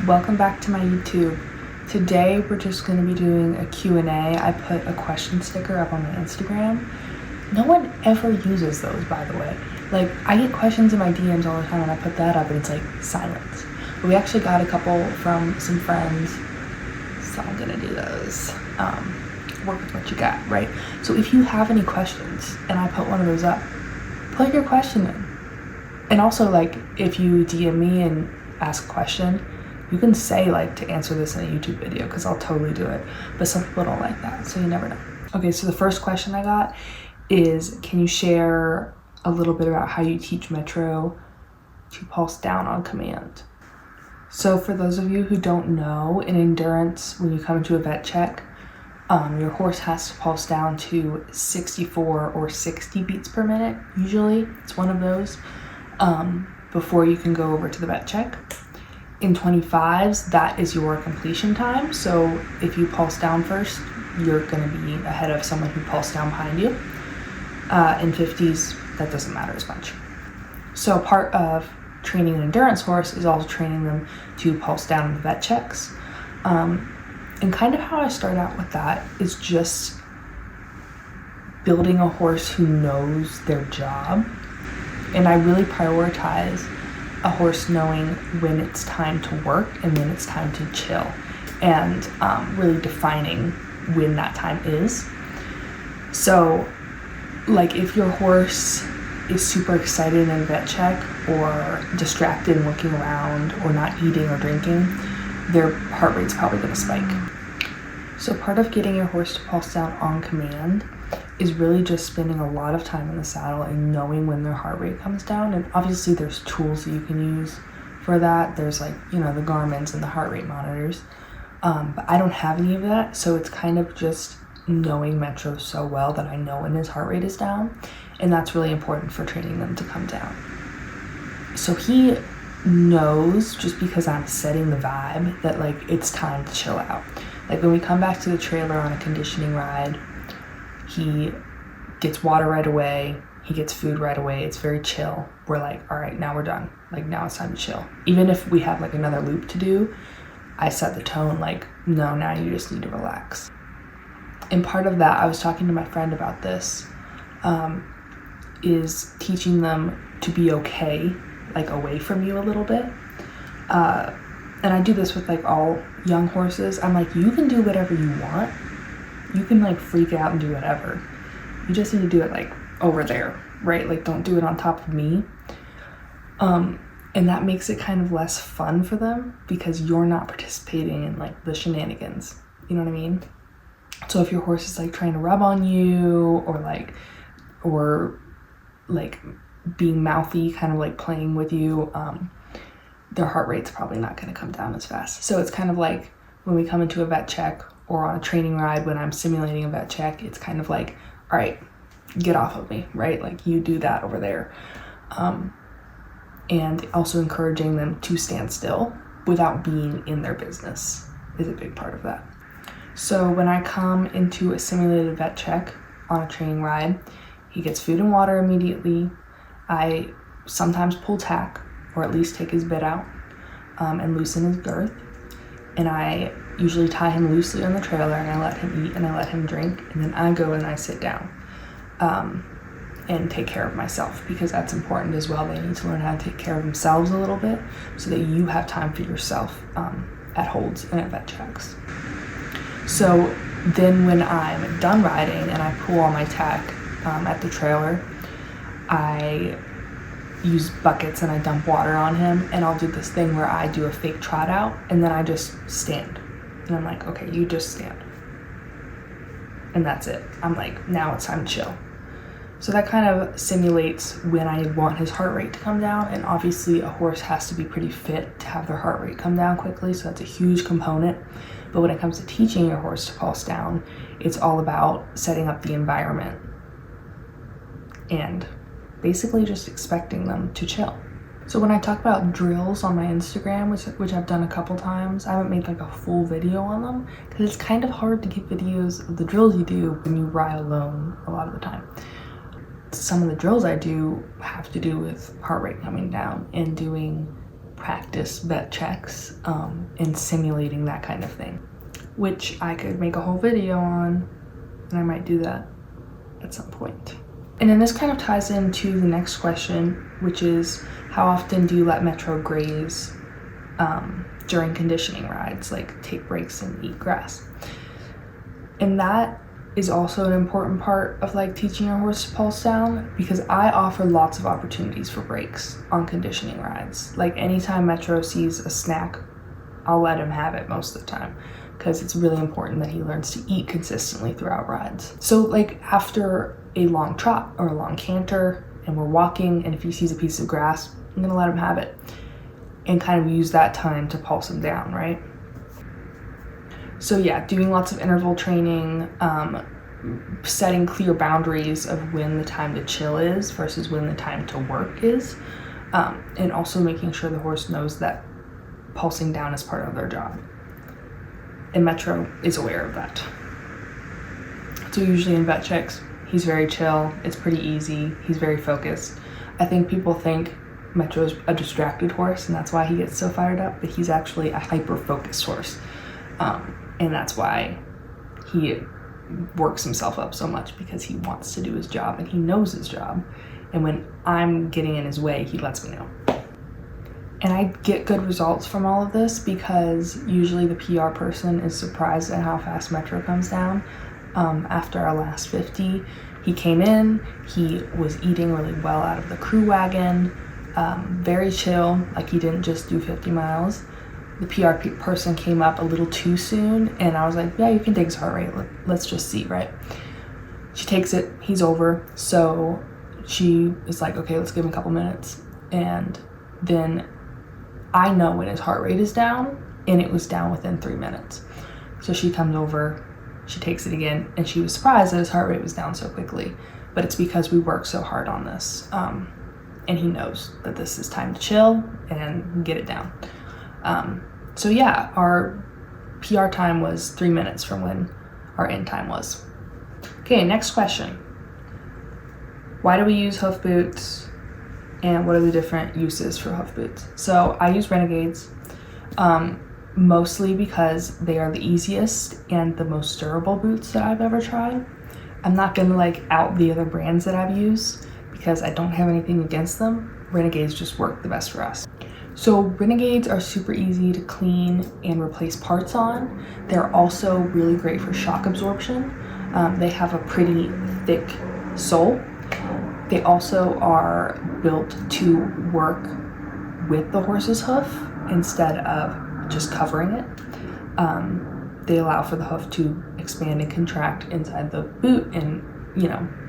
Welcome back to my YouTube. Today we're just going to be doing a Q&A. I put a question sticker up on my Instagram. No one ever uses those, by the way. Like, I get questions in my DMs all the time and I put that up and it's like silence. But we actually got a couple from some friends, so I'm gonna do those. Work with what you got, right? So if you have any questions and I put one of those up, put your question in. And also, like, if you DM me and ask a question, you can say, like, to answer this in a YouTube video, because I'll totally do it. But some people don't like that, so you never know. Okay, so the first question I got is, can you share a little bit about how you teach Metro to pulse down on command? So for those of you who don't know, in endurance, when you come into a vet check, your horse has to pulse down to 64 or 60 beats per minute. Usually, it's one of those, before you can go over to the vet check. In 25s, that is your completion time. So if you pulse down first, you're going to be ahead of someone who pulsed down behind you. In 50s, that doesn't matter as much. So part of training an endurance horse is also training them to pulse down in the vet checks. And kind of how I start out with that is just building a horse who knows their job. And I really prioritize a horse knowing when it's time to work and when it's time to chill, and really defining when that time is. So, like, if your horse is super excited in a vet check or distracted and looking around or not eating or drinking, their heart rate's probably going to spike. So part of getting your horse to pulse down on command is really just spending a lot of time in the saddle and knowing when their heart rate comes down. And obviously there's tools that you can use for that. There's, like, the Garmin's and the heart rate monitors. But I don't have any of that. So it's kind of just knowing Metro so well that I know when his heart rate is down. And that's really important for training them to come down. So he knows, just because I'm setting the vibe, that, like, it's time to chill out. Like, when we come back to the trailer on a conditioning ride, he gets water right away, he gets food right away, it's very chill. We're like, all right, now we're done. Like, now it's time to chill. Even if we have, like, another loop to do, I set the tone, like, no, now you just need to relax. And part of that, I was talking to my friend about this, is teaching them to be okay, like, away from you a little bit. And I do this with, like, all young horses. I'm like, you can do whatever you want. You can, like, freak out and do whatever. You just need to do it, like, over there, right? Like, don't do it on top of me. And that makes it kind of less fun for them because you're not participating in, like, the shenanigans. You know what I mean? So if your horse is, like, trying to rub on you or being mouthy, kind of, like, playing with you, their heart rate's probably not going to come down as fast. So it's kind of like when we come into a vet check or on a training ride, when I'm simulating a vet check, it's kind of like, all right, get off of me, right? Like, you do that over there. And also encouraging them to stand still without being in their business is a big part of that. So when I come into a simulated vet check on a training ride, he gets food and water immediately. I sometimes pull tack, or at least take his bit out, and loosen his girth. And I usually tie him loosely on the trailer, and I let him eat and I let him drink, and then I go and I sit down and take care of myself, because that's important as well. They need to learn how to take care of themselves a little bit so that you have time for yourself at holds and at vet checks. So then when I'm done riding and I pull all my tack at the trailer, I use buckets and I dump water on him, and I'll do this thing where I do a fake trot out and then I just stand. And I'm like, okay, you just stand. And that's it. I'm like, now it's time to chill. So that kind of simulates when I want his heart rate to come down, and obviously a horse has to be pretty fit to have their heart rate come down quickly, so that's a huge component. But when it comes to teaching your horse to pulse down, it's all about setting up the environment and basically just expecting them to chill. So when I talk about drills on my Instagram, which I've done a couple times, I haven't made, like, a full video on them because it's kind of hard to get videos of the drills you do when you ride alone a lot of the time. Some of the drills I do have to do with heart rate coming down and doing practice vet checks and simulating that kind of thing, which I could make a whole video on, and I might do that at some point. And then this kind of ties into the next question, which is how often do you let Metro graze during conditioning rides, like take breaks and eat grass? And that is also an important part of like teaching your horse to pulse down, because I offer lots of opportunities for breaks on conditioning rides. Like anytime Metro sees a snack, I'll let him have it most of the time, because it's really important that he learns to eat consistently throughout rides. So like after a long trot or a long canter and we're walking, and if he sees a piece of grass, I'm gonna let him have it and kind of use that time to pulse him down, right? So yeah, doing lots of interval training, setting clear boundaries of when the time to chill is versus when the time to work is, and also making sure the horse knows that pulsing down is part of their job. And Metro is aware of that. So usually in vet checks, he's very chill, it's pretty easy, he's very focused. I think people think Metro's a distracted horse and that's why he gets so fired up, but he's actually a hyper-focused horse. And that's why he works himself up so much, because he wants to do his job and he knows his job. And when I'm getting in his way, he lets me know. And I get good results from all of this because usually the PR person is surprised at how fast Metro comes down. After our last 50, he came in, he was eating really well out of the crew wagon, very chill, like he didn't just do 50 miles. The PR person came up a little too soon, and I was like, yeah, you can take his heart rate. Let's just see, right? She takes it, he's over. So she is like, okay, let's give him a couple minutes. And then I know when his heart rate is down, and it was down within 3 minutes. So she comes over, she takes it again, and she was surprised that his heart rate was down so quickly. But it's because we worked so hard on this. And he knows that this is time to chill and get it down. So yeah, our PR time was 3 minutes from when our end time was. Okay, next question. Why do we use hoof boots, and what are the different uses for hoof boots? So I use Renegades, mostly because they are the easiest and the most durable boots that I've ever tried. I'm not gonna like out the other brands that I've used because I don't have anything against them. Renegades just work the best for us. So Renegades are super easy to clean and replace parts on. They're also really great for shock absorption. They have a pretty thick sole. They also are built to work with the horse's hoof instead of just covering it. They allow for the hoof to expand and contract inside the boot, and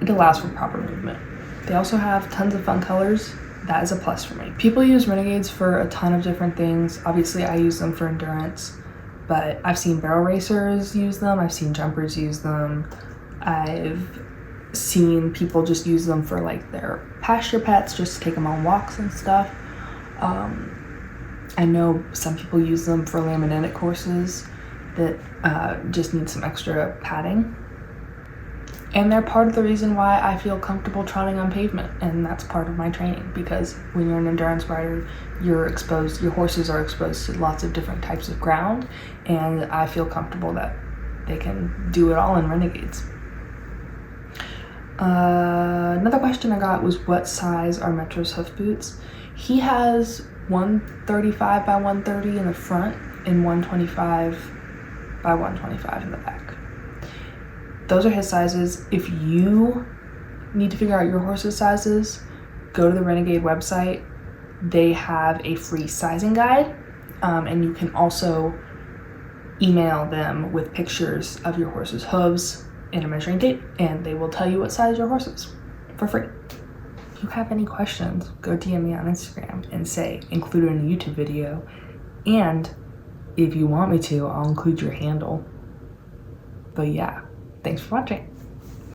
it allows for proper movement. They also have tons of fun colors. That is a plus for me. People use Renegades for a ton of different things. Obviously I use them for endurance, but I've seen barrel racers use them. I've seen jumpers use them. I've seen people just use them for like their pasture pets, just to take them on walks and stuff. I know some people use them for laminitic horses that just need some extra padding. And they're part of the reason why I feel comfortable trotting on pavement, and that's part of my training, because when you're an endurance rider, your horses are exposed to lots of different types of ground, and I feel comfortable that they can do it all in Renegades. Another question I got was, what size are Metro's hoof boots? He has 135 by 130 in the front and 125 by 125 in the back. Those are his sizes. If you need to figure out your horse's sizes, go to the Renegade website. They have a free sizing guide, and you can also email them with pictures of your horse's hooves and a measuring tape, and they will tell you what size your horse is for free. If you have any questions, go DM me on Instagram and say include it in a YouTube video, and if you want me to, I'll include your handle. But yeah, thanks for watching.